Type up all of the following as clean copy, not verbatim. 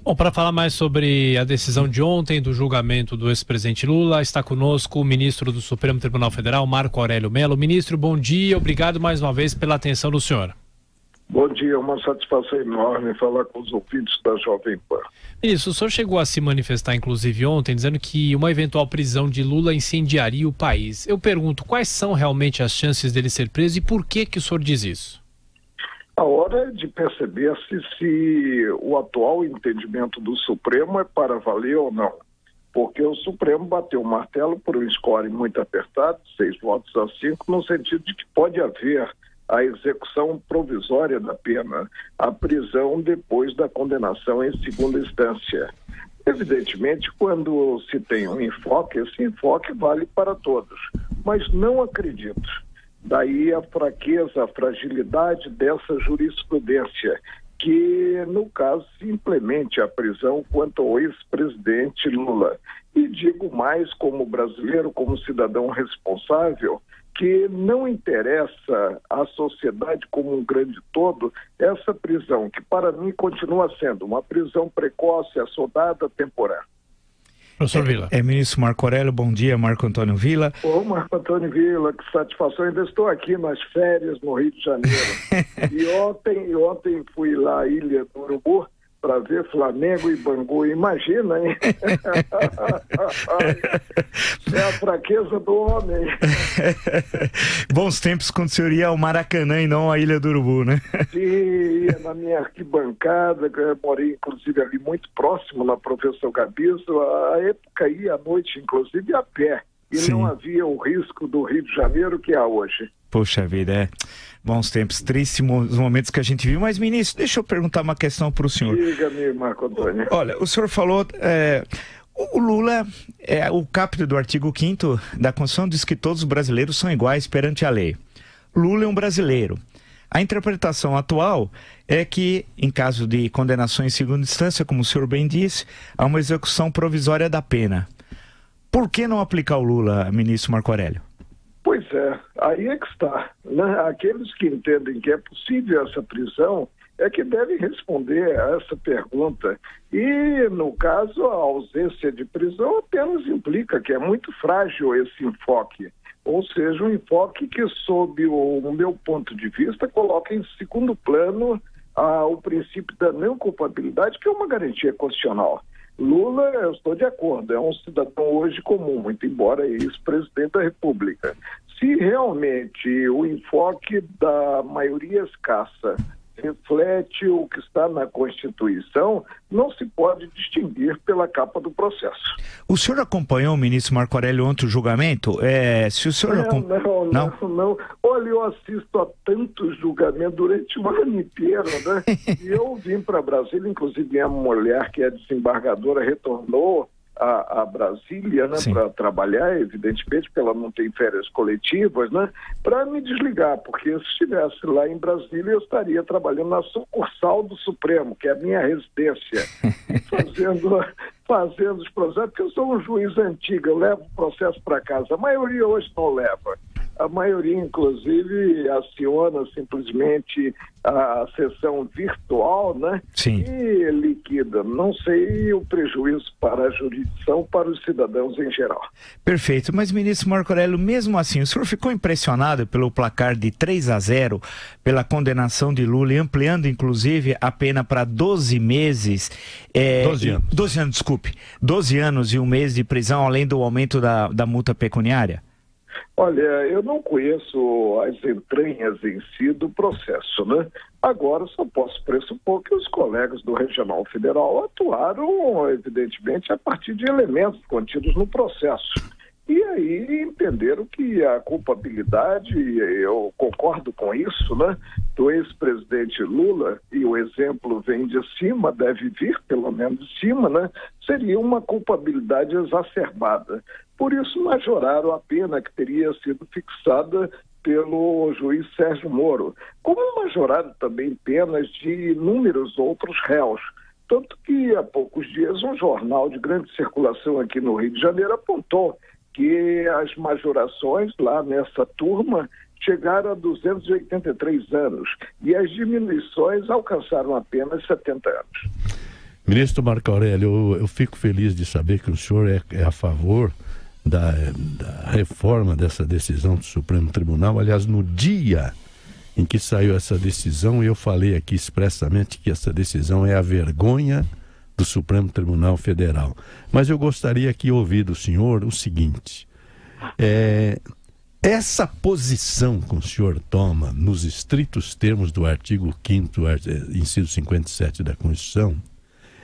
Bom, para falar mais sobre a decisão de ontem do julgamento do ex-presidente Lula, está conosco o ministro do Supremo Tribunal Federal, Marco Aurélio Mello. Ministro, bom dia, obrigado mais uma vez pela atenção do senhor. Bom dia, uma satisfação enorme falar com os ouvintes da Jovem Pan. Ministro, o senhor chegou a se manifestar, inclusive ontem, dizendo que uma eventual prisão de Lula incendiaria o país. Eu pergunto, quais são realmente as chances dele ser preso e por que o senhor diz isso? A hora de perceber se o atual entendimento do Supremo é para valer ou não. Porque o Supremo bateu o martelo por um score muito apertado, 6-5, no sentido de que pode haver a execução provisória da pena, a prisão depois da condenação em segunda instância. Evidentemente, quando se tem um enfoque, esse enfoque vale para todos, mas não acredito. Daí a fraqueza, a fragilidade dessa jurisprudência, que no caso se implemente a prisão quanto ao ex-presidente Lula. E digo mais como brasileiro, como cidadão responsável, que não interessa à sociedade como um grande todo essa prisão, que para mim continua sendo uma prisão precoce, assodada, temporária. Professor Vila. Ministro Marco Aurélio, bom dia, Marco Antônio Vila. Ô, Marco Antônio Vila, que satisfação, ainda estou aqui nas férias no Rio de Janeiro. E ontem fui lá à Ilha do Urubu para ver Flamengo e Bangu, imagina, hein? É a fraqueza do homem. Bons tempos quando o senhor ia ao Maracanã e não à Ilha do Urubu, né? Sim, ia na minha arquibancada, que eu morei inclusive ali muito próximo, na Professor Gabiso, a época ia à noite, inclusive a pé, e Sim. Não havia o risco do Rio de Janeiro que há hoje. Poxa vida, bons tempos, tristes momentos que a gente viu. Mas, ministro, deixa eu perguntar uma questão para o senhor. Diga-me, Marco Antônio. Olha, o senhor falou, o Lula, o caput do artigo 5º da Constituição diz que todos os brasileiros são iguais perante a lei. Lula é um brasileiro. A interpretação atual é que, em caso de condenação em segunda instância, como o senhor bem disse, há uma execução provisória da pena. Por que não aplicar o Lula, ministro Marco Aurélio? Pois é, aí é que está. Né? Aqueles que entendem que é possível essa prisão é que devem responder a essa pergunta. E, no caso, a ausência de prisão apenas implica que é muito frágil esse enfoque. Ou seja, um enfoque que, sob o meu ponto de vista, coloca em segundo plano o princípio da não culpabilidade, que é uma garantia constitucional. Lula, eu estou de acordo, é um cidadão hoje comum, muito embora ex-presidente da República. Se realmente o enfoque da maioria escassa reflete o que está na Constituição, não se pode distinguir pela capa do processo. O senhor acompanhou, ministro Marco Aurélio, ontem o julgamento? Se o senhor Não. Olha, eu assisto a tantos julgamentos durante o ano inteiro, né? E eu vim para Brasília, inclusive minha mulher, que é desembargadora, retornou a Brasília, né, para trabalhar, evidentemente, porque ela não tem férias coletivas, né, para me desligar, porque se estivesse lá em Brasília, eu estaria trabalhando na sucursal do Supremo, que é a minha residência, fazendo os processos, porque eu sou um juiz antigo, eu levo o processo para casa, a maioria hoje não leva. A maioria, inclusive, aciona simplesmente a sessão virtual, né? Sim. E liquida. Não sei o prejuízo para a jurisdição, para os cidadãos em geral. Perfeito. Mas, ministro Marco Aurélio, mesmo assim, o senhor ficou impressionado pelo placar de 3-0, pela condenação de Lula e ampliando, inclusive, a pena para 12 meses? 12 anos. 12 anos, desculpe. 12 anos e um mês de prisão, além do aumento da multa pecuniária? Olha, eu não conheço as entranhas em si do processo, né? Agora, só posso pressupor que os colegas do Regional Federal atuaram, evidentemente, a partir de elementos contidos no processo. E aí entenderam que a culpabilidade, eu concordo com isso, né, do ex-presidente Lula, e o exemplo vem de cima, deve vir pelo menos de cima, né, seria uma culpabilidade exacerbada. Por isso majoraram a pena que teria sido fixada pelo juiz Sérgio Moro, como majoraram também penas de inúmeros outros réus. Tanto que há poucos dias um jornal de grande circulação aqui no Rio de Janeiro apontou que as majorações lá nessa turma chegaram a 283 anos e as diminuições alcançaram apenas 70 anos. Ministro Marco Aurélio, eu fico feliz de saber que o senhor é a favor da reforma dessa decisão do Supremo Tribunal. Aliás, no dia em que saiu essa decisão, eu falei aqui expressamente que essa decisão é a vergonha do Supremo Tribunal Federal. Mas eu gostaria aqui de ouvir do senhor o seguinte: essa posição que o senhor toma nos estritos termos do artigo 5º, inciso 57 da Constituição,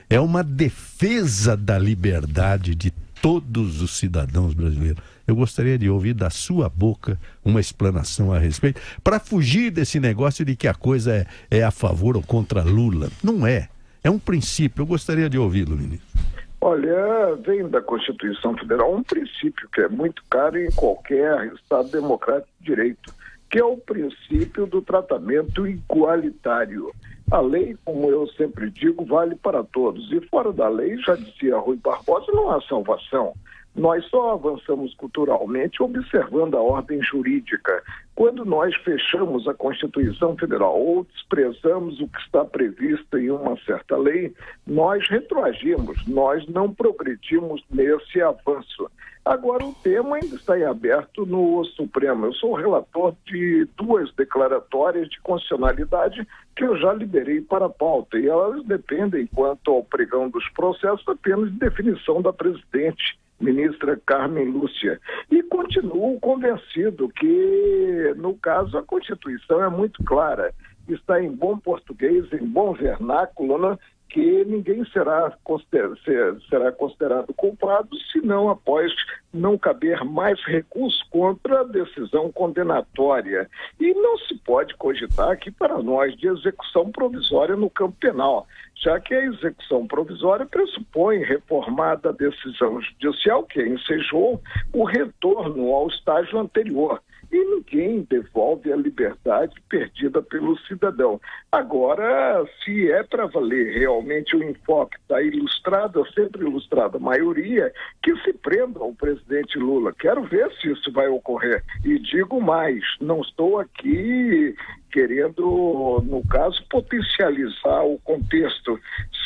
é uma defesa da liberdade de todos os cidadãos brasileiros. Eu gostaria de ouvir da sua boca uma explanação a respeito, para fugir desse negócio de que a coisa é a favor ou contra Lula. Não é. É um princípio. Eu gostaria de ouvi-lo, ministro. Olha, vem da Constituição Federal um princípio que é muito caro em qualquer Estado democrático de direito, que é o princípio do tratamento igualitário. A lei, como eu sempre digo, vale para todos. E fora da lei, já dizia Rui Barbosa, não há salvação. Nós só avançamos culturalmente observando a ordem jurídica. Quando nós fechamos a Constituição Federal ou desprezamos o que está previsto em uma certa lei, nós retroagimos, nós não progredimos nesse avanço. Agora, o tema ainda está em aberto no Supremo. Eu sou relator de 2 declaratórias de constitucionalidade que eu já liberei para a pauta, e elas dependem, quanto ao pregão dos processos, apenas de definição da presidente, ministra Carmen Lúcia. E continuo convencido que, no caso, a Constituição é muito clara. Está em bom português, em bom vernáculo, né? Que ninguém será considerado culpado se não após não caber mais recurso contra a decisão condenatória. E não se pode cogitar aqui para nós de execução provisória no campo penal, já que a execução provisória pressupõe reformada a decisão judicial que ensejou o retorno ao estágio anterior. E ninguém devolve a liberdade perdida pelo cidadão. Agora, se é para valer realmente o enfoque da ilustrada, sempre ilustrada maioria, que se prenda ao presidente Lula. Quero ver se isso vai ocorrer. E digo mais, não estou aqui querendo, no caso, potencializar o contexto.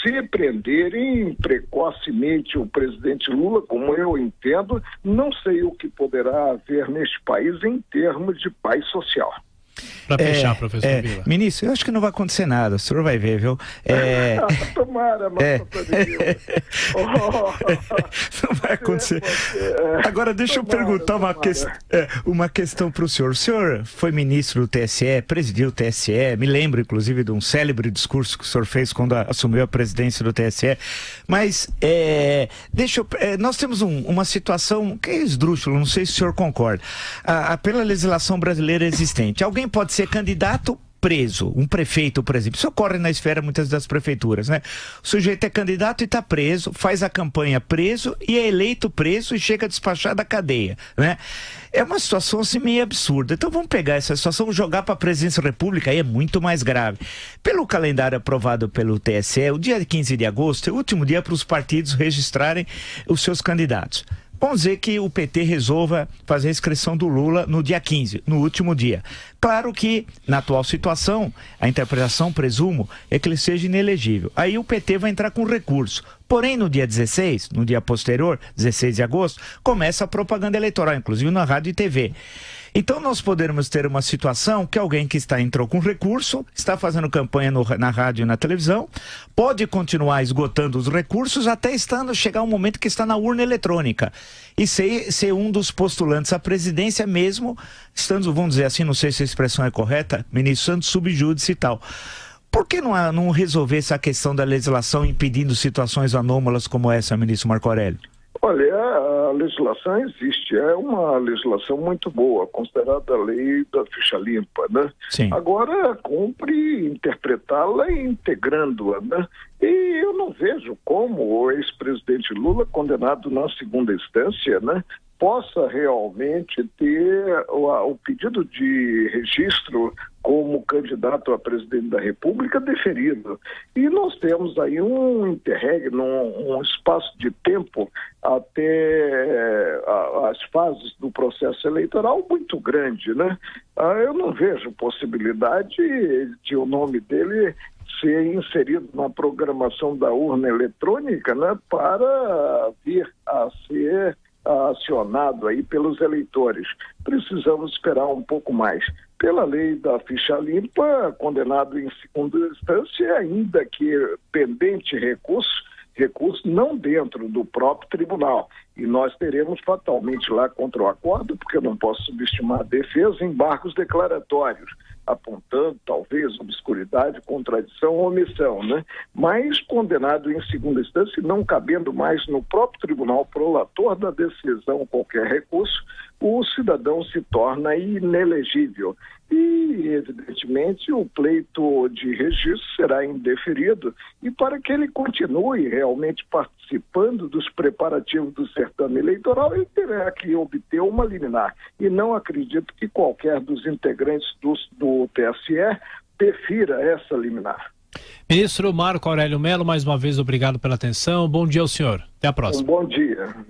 Se prenderem precocemente o presidente Lula, como eu entendo, não sei o que poderá haver neste país em termos de paz social. Para fechar, professor Vila. Ministro, eu acho que não vai acontecer nada, o senhor vai ver, viu? Tomara, mas não vai acontecer. Agora, deixa eu perguntar uma questão para o senhor. O senhor foi ministro do TSE, presidiu o TSE, me lembro, inclusive, de um célebre discurso que o senhor fez quando assumiu a presidência do TSE, mas nós temos uma situação que é esdrúxula, não sei se o senhor concorda. Pela legislação brasileira existente, alguém pode ser candidato preso, um prefeito, por exemplo. Isso ocorre na esfera muitas das prefeituras, né? O sujeito é candidato e está preso, faz a campanha preso e é eleito preso e chega a despachar da cadeia, né? É uma situação assim meio absurda. Então vamos pegar essa situação, jogar para a presidência da República, aí é muito mais grave. Pelo calendário aprovado pelo TSE, o dia 15 de agosto é o último dia para os partidos registrarem os seus candidatos. Vamos dizer que o PT resolva fazer a inscrição do Lula no dia 15, no último dia. Claro que, na atual situação, a interpretação, presumo, é que ele seja inelegível. Aí o PT vai entrar com recurso. Porém, no dia 16, no dia posterior, 16 de agosto, começa a propaganda eleitoral, inclusive na rádio e TV. Então nós poderemos ter uma situação que alguém que entrou com recurso, está fazendo campanha na rádio e na televisão, pode continuar esgotando os recursos até chegar um momento que está na urna eletrônica e ser um dos postulantes à presidência mesmo, estando, vamos dizer assim, não sei se a expressão é correta, ministro Santos, subjúdice e tal. Por que não resolver essa questão da legislação impedindo situações anômalas como essa, ministro Marco Aurélio? Olha, a legislação existe, é uma legislação muito boa, considerada a lei da ficha limpa, né? Sim. Agora, cumpre interpretá-la integrando-a, né? E eu não vejo como o ex-presidente Lula, condenado na segunda instância, né, possa realmente ter o pedido de registro como candidato a presidente da República deferido. E nós temos aí um interregno, um espaço de tempo até as fases do processo eleitoral muito grande, né? Eu não vejo possibilidade de o nome dele ser inserido na programação da urna eletrônica, né, para vir a ser acionado aí pelos eleitores. Precisamos esperar um pouco mais. Pela lei da ficha limpa, condenado em segunda instância, ainda que pendente recurso não dentro do próprio tribunal. E nós teremos fatalmente lá contra o acordo, porque eu não posso subestimar a defesa, embargos declaratórios, apontando talvez obscuridade, contradição ou omissão, né? Mas condenado em segunda instância, não cabendo mais no próprio tribunal prolator da decisão qualquer recurso, o cidadão se torna inelegível. E, evidentemente, o pleito de registro será indeferido, e para que ele continue realmente participando dos preparativos do certame eleitoral, ele terá que obter uma liminar. E não acredito que qualquer dos integrantes do TSE defira essa liminar. Ministro Marco Aurélio Mello, mais uma vez, obrigado pela atenção. Bom dia ao senhor. Até a próxima. Bom dia.